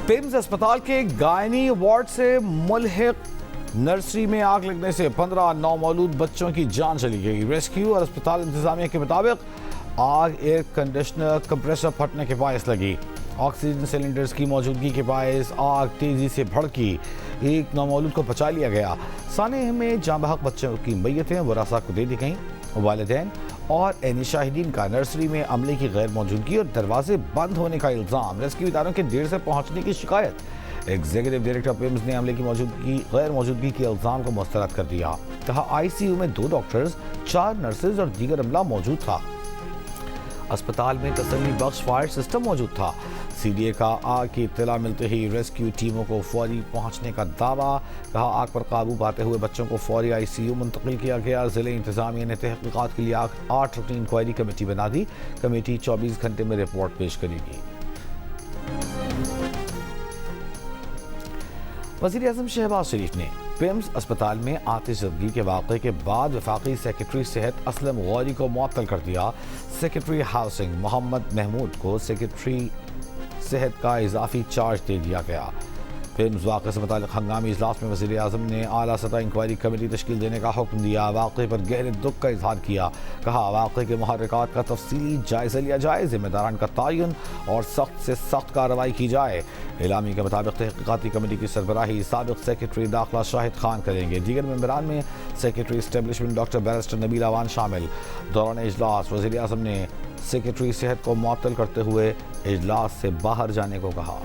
پیمز اسپتال کے گائنی وارڈ سے ملحق نرسری میں آگ لگنے سے 15 نومولود بچوں کی جان چلی گئی۔ ریسکیو اور اسپتال انتظامیہ کے مطابق آگ ایئر کنڈیشنر کمپریسر پھٹنے کے باعث لگی۔ آکسیجن سلنڈرز کی موجودگی کے باعث آگ تیزی سے بھڑکی، ایک نومولود کو بچا لیا گیا۔ سانحے میں جاں بحق بچوں کی میتیں ورثاء کو دے دی گئیں۔ والدین اور عینی شاہدین کا نرسری میں عملے کی غیر موجودگی اور دروازے بند ہونے کا الزام، ریسکیو اداروں کے دیر سے پہنچنے کی شکایت۔ ایگزیکٹو ڈائریکٹر پیمز نے عملے کی غیر موجودگی کے الزام کو مسترد کر دیا۔ کہا آئی سی یو میں 2 ڈاکٹرز، 4 نرسز اور دیگر عملہ موجود تھا۔ اسپتال میں تسلی بخش فائر سسٹم موجود تھا۔ سی ڈی اے کا آگ کی اطلاع ملتے ہی ریسکیو ٹیموں کو فوری پہنچنے کا دعویٰ۔ کہا آگ پر قابو پاتے ہوئے بچوں کو فوری آئی سی یو منتقل کیا گیا۔ ضلع انتظامیہ نے تحقیقات کے لیے 8 رکنی انکوائری کمیٹی بنا دی۔ کمیٹی 24 گھنٹے میں رپورٹ پیش کرے گی۔ وزیر اعظم شہباز شریف نے پیمز اسپتال میں آتش زدگی کے واقعے کے بعد وفاقی سیکرٹری صحت اسلم غوری کو معطل کر دیا۔ سیکرٹری ہاؤسنگ محمد محمود کو سیکرٹری صحت کا اضافی چارج دے دیا گیا۔ پیمز واقعے سے متعلق ہنگامی اجلاس میں وزیر اعظم نے اعلیٰ سطح انکوائری کمیٹی تشکیل دینے کا حکم دیا۔ واقعے پر گہرے دکھ کا اظہار کیا۔ کہا واقعے کے محرکات کا تفصیلی جائزہ لیا جائے، ذمہ داران کا تعین اور سخت سے سخت کارروائی کی جائے۔ اعلامیہ کے مطابق تحقیقاتی کمیٹی کی سربراہی سابق سیکرٹری داخلہ شاہد خان کریں گے۔ دیگر ممبران میں سیکرٹری اسٹیبلشمنٹ ڈاکٹر بیرسٹر نبیل اوان شامل۔ دوران اجلاس وزیر اعظم نے سیکرٹری صحت کو معطل کرتے ہوئے اجلاس سے باہر جانے کو کہا۔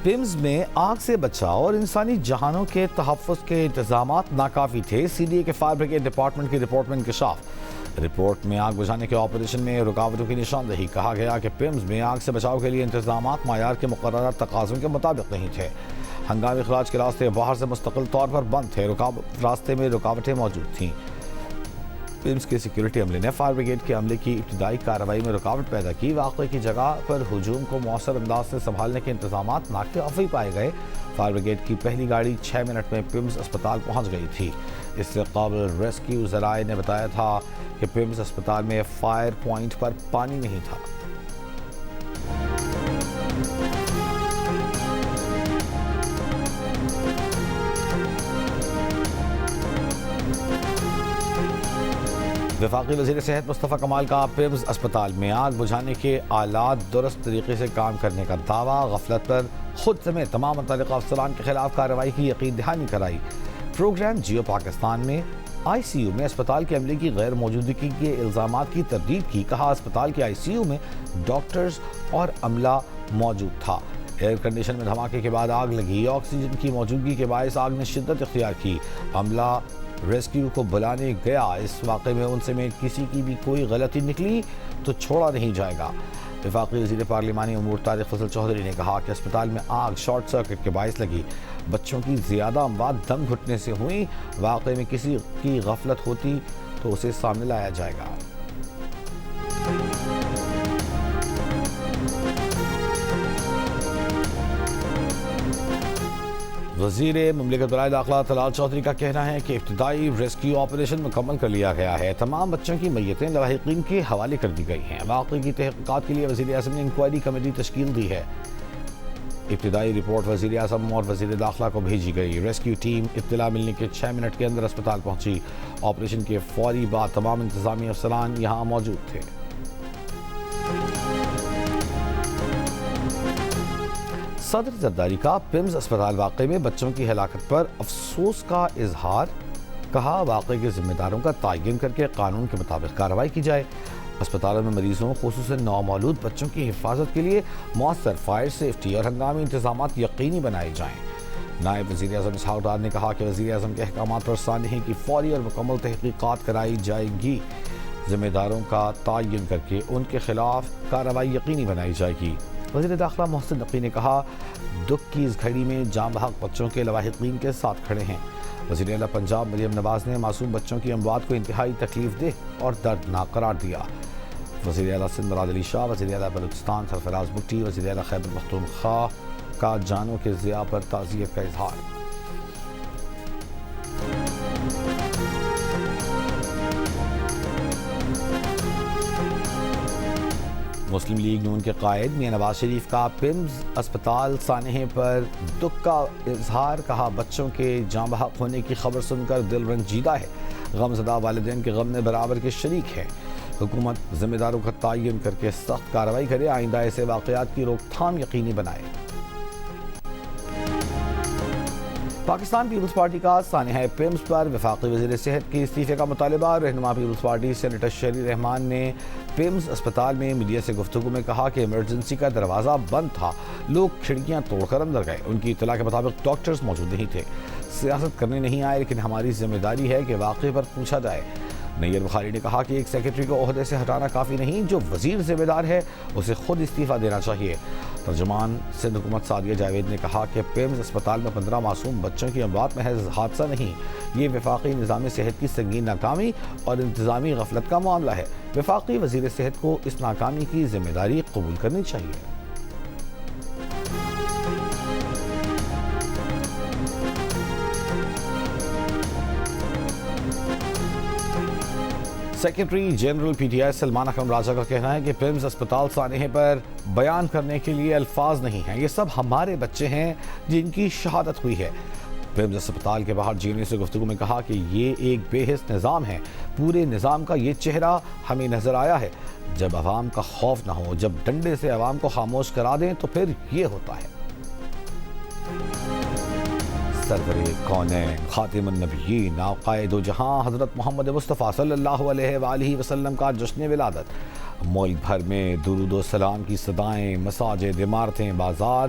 پیمز میں آگ سے بچاؤ اور انسانی جہانوں کے تحفظ کے انتظامات ناکافی تھے۔ سی ڈی اے کے فائر بریگیڈ ڈپارٹمنٹ کی رپورٹ میں انکشاف۔ رپورٹ میں آگ بجھانے کے آپریشن میں رکاوٹوں کی نشاندہی۔ کہا گیا کہ پیمز میں آگ سے بچاؤ کے لیے انتظامات معیار کے مقررہ تقاضوں کے مطابق نہیں تھے۔ ہنگامی اخراج کے راستے باہر سے مستقل طور پر بند تھے۔ راستے میں رکاوٹیں موجود تھیں۔ پیمز کے سیکیورٹی عملے نے فائر بریگیڈ کے عملے کی ابتدائی کارروائی میں رکاوٹ پیدا کی۔ واقعے کی جگہ پر ہجوم کو مؤثر انداز سے سنبھالنے کے انتظامات ناکافی پائے گئے۔ فائر بریگیڈ کی پہلی گاڑی 6 منٹ میں پیمز اسپتال پہنچ گئی تھی۔ اس سے قبل ریسکیو ذرائع نے بتایا تھا کہ پیمز اسپتال میں فائر پوائنٹ پر پانی نہیں تھا۔ وفاقی وزیر صحت مصطفیٰ کمال کا پیمز اسپتال میں آگ بجھانے کے آلات درست طریقے سے کام کرنے کا دعویٰ۔ غفلت پر خود سمیت تمام متعلقہ افسران کے خلاف کارروائی کی یقین دہانی کرائی۔ پروگرام جیو پاکستان میں آئی سی یو میں اسپتال کے عملے کی غیر موجودگی کے الزامات کی تردید کی۔ کہا اسپتال کے آئی سی یو میں ڈاکٹرز اور عملہ موجود تھا۔ ایئر کنڈیشن میں دھماکے کے بعد آگ لگی۔ آکسیجن کی موجودگی کے باعث آگ نے شدت اختیار کی۔ عملہ ریسکیو کو بلانے گیا۔ اس واقعے میں ان سے کسی کی بھی کوئی غلطی نکلی تو چھوڑا نہیں جائے گا۔ وفاقی وزیر پارلیمانی امور طارق فضل چودھری نے کہا کہ اسپتال میں آگ شارٹ سرکٹ کے باعث لگی۔ بچوں کی زیادہ اموات دم گھٹنے سے ہوئی۔ واقعے میں کسی کی غفلت ہوتی تو اسے سامنے لایا جائے گا۔ وزیر مملکت برائے داخلہ طلال چودھری کا کہنا ہے کہ ابتدائی ریسکیو آپریشن مکمل کر لیا گیا ہے۔ تمام بچوں کی میتیں لاحقین کے حوالے کر دی گئی ہیں۔ واقعے کی تحقیقات کے لیے وزیر اعظم نے انکوائری کمیٹی تشکیل دی ہے۔ ابتدائی رپورٹ وزیر اعظم اور وزیر داخلہ کو بھیجی گئی۔ ریسکیو ٹیم اطلاع ملنے کے 6 منٹ کے اندر اسپتال پہنچی۔ آپریشن کے فوری بعد تمام انتظامی افسران یہاں موجود تھے۔ صدر زرداری کا پیمز اسپتال واقعے میں بچوں کی ہلاکت پر افسوس کا اظہار۔ کہا واقعے کے ذمہ داروں کا تعین کر کے قانون کے مطابق کارروائی کی جائے۔ اسپتالوں میں مریضوں خصوصاً نومولود بچوں کی حفاظت کے لیے مؤثر فائر سیفٹی اور ہنگامی انتظامات یقینی بنائے جائیں۔ نائب وزیر اعظم اسحاق ڈار نے کہا کہ وزیر اعظم کے احکامات پر سانحے کی فوری اور مکمل تحقیقات کرائی جائے گی۔ ذمہ داروں کا تعین کر کے ان کے خلاف کارروائی یقینی بنائی جائے گی۔ وزیر داخلہ محسن نقوی نے کہا دکھ کی اس گھڑی میں جاں بحق بچوں کے لواحقین کے ساتھ کھڑے ہیں۔ وزیر اعلیٰ پنجاب مریم نواز نے معصوم بچوں کی اموات کو انتہائی تکلیف دہ اور دردناک قرار دیا۔ وزیر اعلیٰ سندھ مراد علی شاہ، وزیر اعلیٰ بلوچستان سرفراز بھٹی، وزیر اعلیٰ خیبر پختونخوا کا جانوں کے ضیاع پر تعزیت کا اظہار۔ مسلم لیگ نون کے قائد میاں نواز شریف کا پیمز اسپتال سانحے پر دکھ کا اظہار، کہا بچوں کے جاں بحق ہونے کی خبر سن کر دل رنجیدہ ہے، غم زدہ والدین کے غم میں برابر کے شریک ہے، حکومت ذمہ داروں کا تعین کر کے سخت کارروائی کرے، آئندہ ایسے واقعات کی روک تھام یقینی بنائے۔ پاکستان پیپلز پارٹی کا سانحہ پیمز پر وفاقی وزیر صحت کے استعفے کا مطالبہ، رہنما پیپلز پارٹی سینیٹر شہری رحمان نے پیمز اسپتال میں میڈیا سے گفتگو میں کہا کہ ایمرجنسی کا دروازہ بند تھا، لوگ کھڑکیاں توڑ کر اندر گئے، ان کی اطلاع کے مطابق ڈاکٹرز موجود نہیں تھے، سیاست کرنے نہیں آئے، لیکن ہماری ذمہ داری ہے کہ واقعے پر پوچھا جائے۔ نیر بخاری نے کہا کہ ایک سیکرٹری کو عہدے سے ہٹانا کافی نہیں، جو وزیر ذمہ دار ہے اسے خود استعفیٰ دینا چاہیے۔ ترجمان سندھ حکومت سعدیہ جاوید نے کہا کہ پیمز اسپتال میں 15 معصوم بچوں کی اموات محض حادثہ نہیں، یہ وفاقی نظام صحت کی سنگین ناکامی اور انتظامی غفلت کا معاملہ ہے، وفاقی وزیر صحت کو اس ناکامی کی ذمہ داری قبول کرنی چاہیے۔ Secretary general P T I Salman Akram Raja کا کہنا ہے کہ پیمز اسپتال سانحے پر بیان کرنے کے لیے الفاظ نہیں ہیں، یہ سب ہمارے بچے ہیں جن کی شہادت ہوئی ہے۔ پیمز اسپتال کے باہر جی این اے سے گفتگو میں کہا کہ یہ ایک بے حس نظام ہے، پورے نظام کا یہ چہرہ ہمیں نظر آیا ہے، جب عوام کا خوف نہ ہو، جب ڈنڈے سے عوام کو خاموش کرا دیں تو پھر یہ ہوتا ہے۔ سرور کونین خاتم النبیین قائد و جہاں حضرت محمد مصطفیٰ صلی اللہ علیہ وآلہ وسلم کا جشن ولادت، ملک بھر میں درود و سلام کی صدائیں، مساجد، عمارتیں، بازار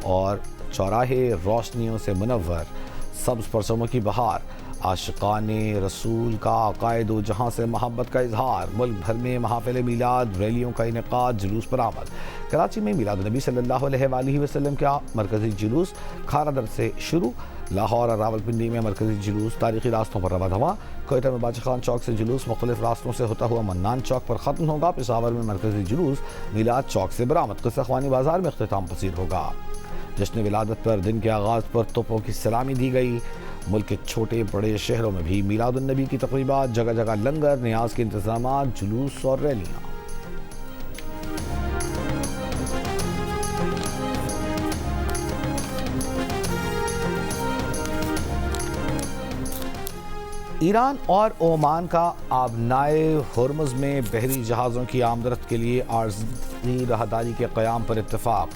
اور چوراہے روشنیوں سے منور، سبز پرچموں کی بہار، عاشقان رسول کا قائد و جہاں سے محبت کا اظہار، ملک بھر میں محافل میلاد، ریلیوں کا انعقاد، جلوس پر آمد۔ کراچی میں میلاد النبی صلی اللہ علیہ وآلہ وسلم کا مرکزی جلوس کھارا در سے شروع، لاہور اور راولپنڈی میں مرکزی جلوس تاریخی راستوں پر رواں ہوا، کوئٹہ میں باچا خان چوک سے جلوس مختلف راستوں سے ہوتا ہوا منان چوک پر ختم ہوگا، پشاور میں مرکزی جلوس میلاد چوک سے برآمد قصہ خوانی بازار میں اختتام پذیر ہوگا۔ جشن ولادت پر دن کے آغاز پر توپوں کی سلامی دی گئی، ملک کے چھوٹے بڑے شہروں میں بھی میلاد النبی کی تقریبات، جگہ جگہ لنگر، نیاز کے انتظامات، جلوس اور ریلیاں۔ ایران اور عمان کا آبنائے ہرمز میں بحری جہازوں کی آمدرفت کے لیے عارضی راہداری کے قیام پر اتفاق،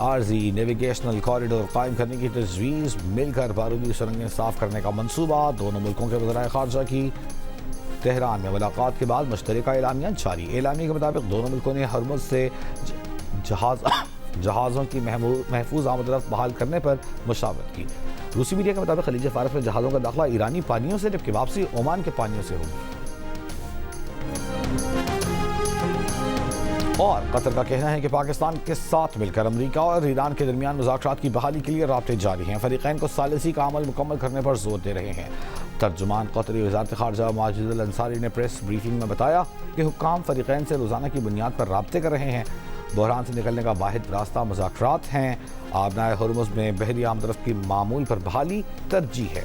عارضی نیویگیشنل کوریڈور قائم کرنے کی تجویز، مل کر بارودی سرنگیں صاف کرنے کا منصوبہ، دونوں ملکوں کے وزرائے خارجہ کی تہران میں ملاقات کے بعد مشترکہ اعلامیہ جاری۔ اعلامیہ کے مطابق دونوں ملکوں نے ہرمز سے جہازوں کی محفوظ آمدرفت بحال کرنے پر مشاورت کی۔ روسی میڈیا کے مطابق خلیج فارس میں جہازوں کا داخلہ ایرانی پانیوں سے، جبکہ واپسی عمان کے پانیوں سے ہوگی۔ اور قطر کا کہنا ہے کہ پاکستان کے ساتھ مل کر امریکہ اور ایران کے درمیان مذاکرات کی بحالی کے لیے رابطے جاری ہیں، فریقین کو ثالثی کا عمل مکمل کرنے پر زور دے رہے ہیں۔ ترجمان قطری وزارت خارجہ ماجد الانصاری نے پریس بریفنگ میں بتایا کہ حکام فریقین سے روزانہ کی بنیاد پر رابطے کر رہے ہیں، بحران سے نکلنے کا واحد راستہ مذاکرات ہیں، آبنائے ہرمز میں بحری آمدرفت کی معمول پر بحالی ترجیح ہے۔